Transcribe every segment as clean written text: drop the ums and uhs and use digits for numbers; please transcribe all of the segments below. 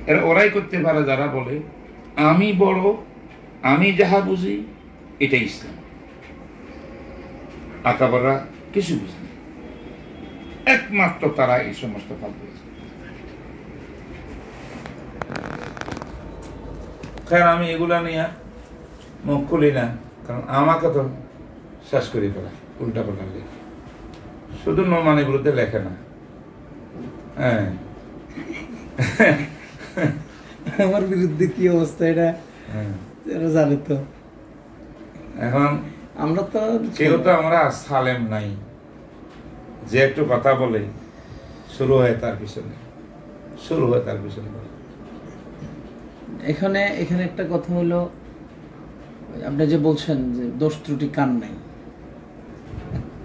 এরা ওরাই করতে পারে যারা বলে আমি বড়, আমি যাহা বুঝি এটাই ইসলাম। আকাবাররা কিছু বুঝে না, একমাত্র তারা এই সমস্ত ফাল করেছে। কারণ আমি এগুলা নিয়ে মুখ খুলি না, কারণ আমাকে তো শেষ করে ফেলা উল্টা পাল্টা লেখে, শুধু নোমানের বিরুদ্ধে লেখে না। হ্যাঁ, আমার বিরুদ্ধে কি অবস্থা এটা জানে তো। এখন আমরা তো কেউ তো আমরা সালেম নাই যে একটু কথা বলে শুরু হয় তার পিছনে এখানে একটা কথা হলো, আপনি যে বলছেন যে দোষ ত্রুটি কার নাই,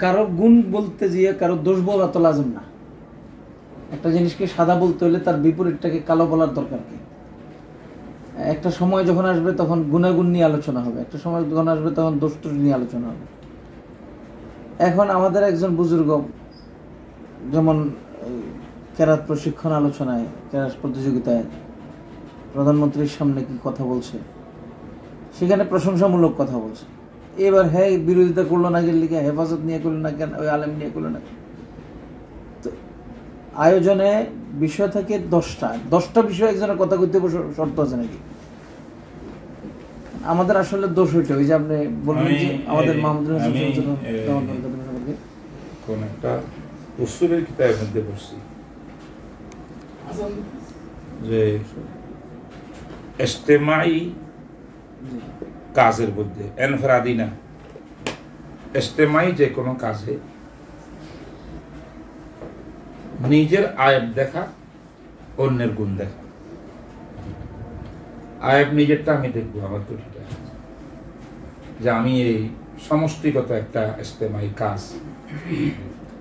কারো গুণ বলতে গিয়ে কারো দোষ বলা তো লাজম না। একটা জিনিসকে সাদা বলতে হলে তার বিপরীতটাকে কালো বলার দরকার কি? একটা সময় যখন আসবে তখন গুণাগুণ নিয়ে আলোচনা হবে, একটা সময় যখন আসবে তখন দোষ ত্রুটি নিয়ে আলোচনা হবে। এখন আমাদের একজন বুজুর্গ যেমন কেরাত প্রশিক্ষণ আলোচনায়, কেরাত প্রতিযোগিতায় প্রধানমন্ত্রীর সামনে কি কথা বলছে, সেখানে প্রশংসামূলক কথা বলছে। এবার হ্যাঁ বিরোধিতা করলো না, গেলে হেফাজত নিয়ে করলো না কেন, ওই আলেম নিয়ে করলো না। তো আয়োজনে বিষয় থাকে 10টা বিষয় একজনের কথা কইতে শর্ত আছে নাকি? আমাদের আসলে দোষ হইতে ওই যে আপনি বললেন যে আমাদের মাহমুদুল কোন একটা উসুলের কিতাবের মধ্যে পড়ছি যে ইজতিমাই কাজের মধ্যে ইনফরাদি না, ইজতিমাই যে কোনো কাজে নিজের আয়েব দেখা, অন্যের গুণ দেখা। আয়েব নিজেরটা আমি দেখবো, আমার ত্রুটিটা, যে আমি এই সমষ্টিগত একটা ইজতিমাই কাজ,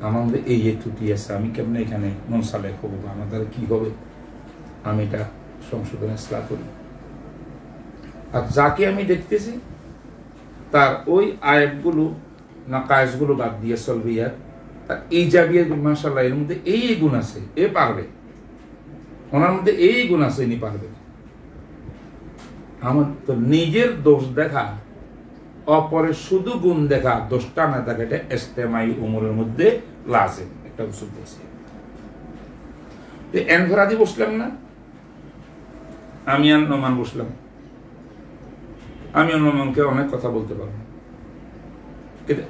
আমার মধ্যে এই ত্রুটি আছে, আমি কেমনে এখানে মুনসালেহ হবো বা আমার দ্বারা কি হবে, আমি এটা সংশোধন ইসলাহ করি। আর যাকে আমি দেখতেছি তার ওই আয়েবগুলো নাকায়েসগুলো বাদ দিয়ে সলবিয়াত আর এই জাবিয়ার মাশাআল্লাহ এর মধ্যে এই গুণ আছে, এ পারবে, ওনার মধ্যে এই গুণ আছে, ইনি পারবে। আমার তো নিজের দোষ দেখা, অপরের শুধু গুণ দেখা, দোষটা না দেখা, এটা ইজতিমাই উমুরের মধ্যে লাজিম একটা উসুল আছে। এনফরাদি বসলাম না, আমি আর নোমান বসলাম, আমি নোমানকে অনেক কথা বলতে পারবো, কিন্তু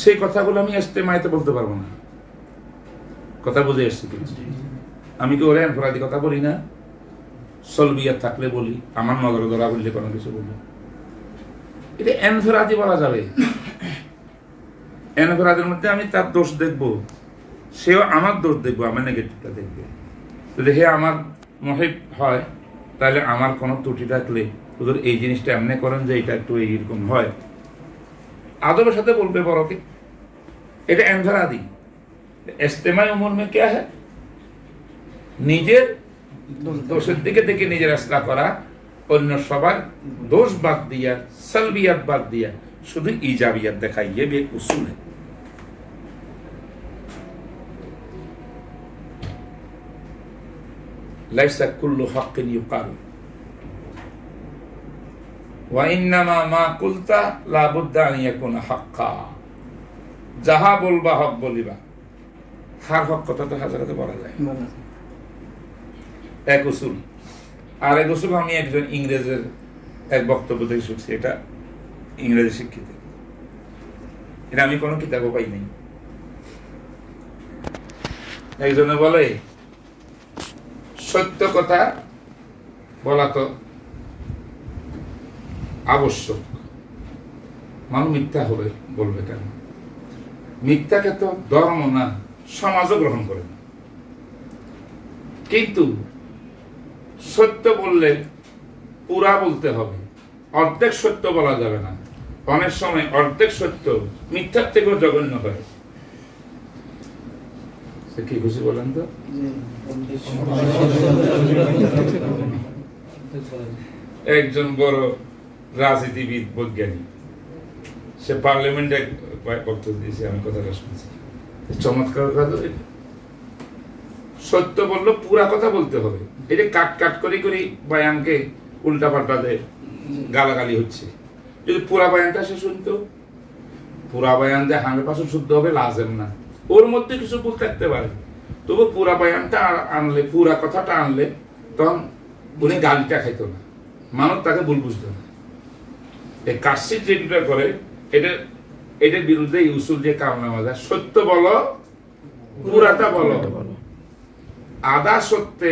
সেই কথাগুলো আমি ইজতিমাইতে বলতে পারবো না। কথা বুঝে এসছি কিন্তু আমি কি ওরে এনফরাদি কথা বলি না? সলবিয়াত থাকলে বলি, আমার নজরে ধরা বললে কোনো কিছু বলি, এটা এনফরাদি বলা যাবে। এনফরাদের মধ্যে আমি তার দোষ দেখবো, সেও আমার দোষ দেখবো, আমার নেগেটিভটা দেখবে। যদি হে আমার মহিব হয়, তাহলে আমার কোনো ত্রুটি থাকলে হুজুর এই জিনিসটা এমনি করেন যে এটা একটু এইরকম হয়, আদবের সাথে বলবে বড়কে। এটা এনফরাদি। ইজতিমাই উমুর মে क्या है? নিজের দোষের দিকে দেখে নিজের ইসলাহ করা, অন্য সবার দোষ বাদ দিয়া, সালবিয়াত বাদ দিয়া শুধু ইজাবিয়াত দেখা, ये भी एक उसूल है। ليس كل حق يقال وإنما ما قلت لا بد أن يكون حقا। যাহা বলবা হক বলিবা, হার হক কথা তো হাজারাতে বলা যায়, এক উসুল। আর এক উসুল আমি একজন ইংরেজের এক বক্তব্য থেকে শুনছি, এটা ইংরেজি শিক্ষিত, এটা আমি কোনো কিতাবও পাই নাই। একজনে বলে সত্য কথা বলা তো আবশ্যক, মানুষ মিথ্যা হবে বলবে কেন? মিথ্যাকে তো ধর্ম না, সমাজও গ্রহণ করে না। কিন্তু সত্য বললে পুরা বলতে হবে, অর্ধেক সত্য বলা যাবে না। অনেক সময় অর্ধেক সত্য মিথ্যার থেকেও জঘন্য হয়। কি খুশি বলেন তো? একজন বড় রাজনীতিবিদ, বৈজ্ঞানিক, সে পার্লামেন্টে বক্তব্য দিয়েছে, আমি কথাটা শুনছি, চমৎকার কথা। সত্য বললো পুরা কথা বলতে হবে। এই যে কাট কাট করে করে বয়ানকে উল্টা পাল্টা দেয়, গালাগালি হচ্ছে। যদি পুরা বয়ানটা সে শুনতো, পুরা বয়ান যে 100% শুদ্ধ হবে লাজেম না, ওর মধ্যে কিছু ভুল থাকতে পারে, তবু পুরা বয়ানটা আনলে, পুরা কথাটা আনলে তখন উনি গালিটা খাইতো না, মানুষ তাকে ভুল বুঝতো না। এই কাশির যেটা করে এটার বিরুদ্ধে ইউসুফ যে কামনা মাজা, সত্য বলো পুরাটা বলো। আদা সত্যে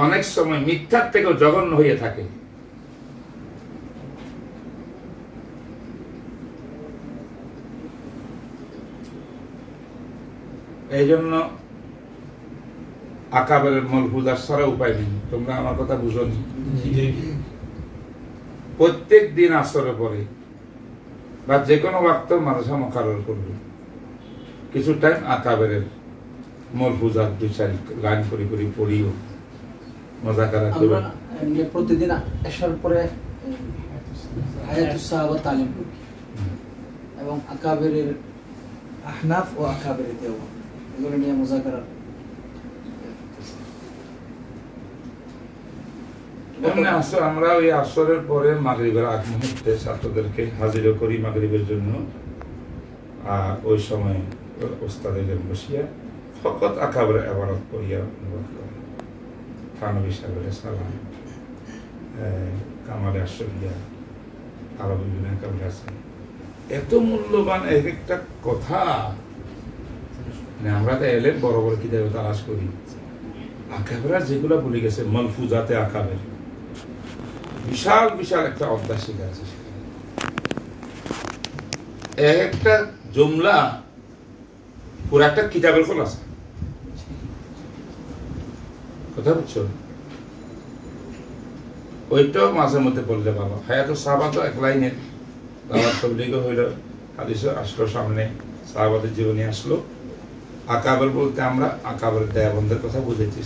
অনেক সময় মিথ্যার থেকেও জঘন্য হয়ে থাকে। এই জন্য আকাবের মলফুজার ছাড়া উপায় নেই। তোমরা আমার কথা বুঝো নি? প্রত্যেক দিন আসরের পরে বা যে কোনো ওয়াক্ত মাদ্রাসা মুকাররর করবে, কিছু টাইম আকাবের মলফুজার 2-4 লাইন করে করে পড়িও, মুযাকারা করো। আমরা প্রতিদিন এশার পরে হায়াতুস সাহাবা তালিম করি এবং আকাবেরের আহনাফ ও আকাবেরের দেওবন্দ এগুলো নিয়ে মুযাকারা। আমরা ওই আসরের পরে মাগরিবের আগ মুহূর্তে ছাত্রদেরকে হাজির করি মাগরিবের জন্য। আর ওই সময় ওস্তাদের বসিয়া ফকত আকাবের ইবারত করিয়া অনুবাদ করে। থানবী সাহেবের সালাম, কামালে আশরিয়া, আরো বিভিন্ন আকাবের আছে। এত মূল্যবান এক একটা কথা, আমরা তো এলে বড় বড় কিতাবে তালাশ করি, আকাবেরা যেগুলো বলে গেছে মালফুজাতে আকাবের, বিশাল বিশাল একটা অধ্যায় শিখা আছে। একটা জুমলা পুরো একটা কিতাবের খোলাসা, কথা বুঝছো? ওইটাও মাঝে মধ্যে পড়লে ভালো। হায়াতুস সাহাবা তো এক লাইনের, দাওয়াত তাবলীগ হইল, হাদিস আসলো সামনে, সাহাবাদের জীবনী আসলো। আকাবের বলতে আমরা আকাবের দেয়াবন্দের কথা বুঝেছি,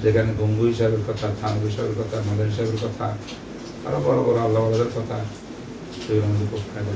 যেখানে গঙ্গুই সাহেবের কথা, থানবী সাহেবের কথা, মাদানী সাহেবের কথা, আরো বড় বড় আল্লাহ কথা, সেগুলো আমাদের খুব ফায়দা।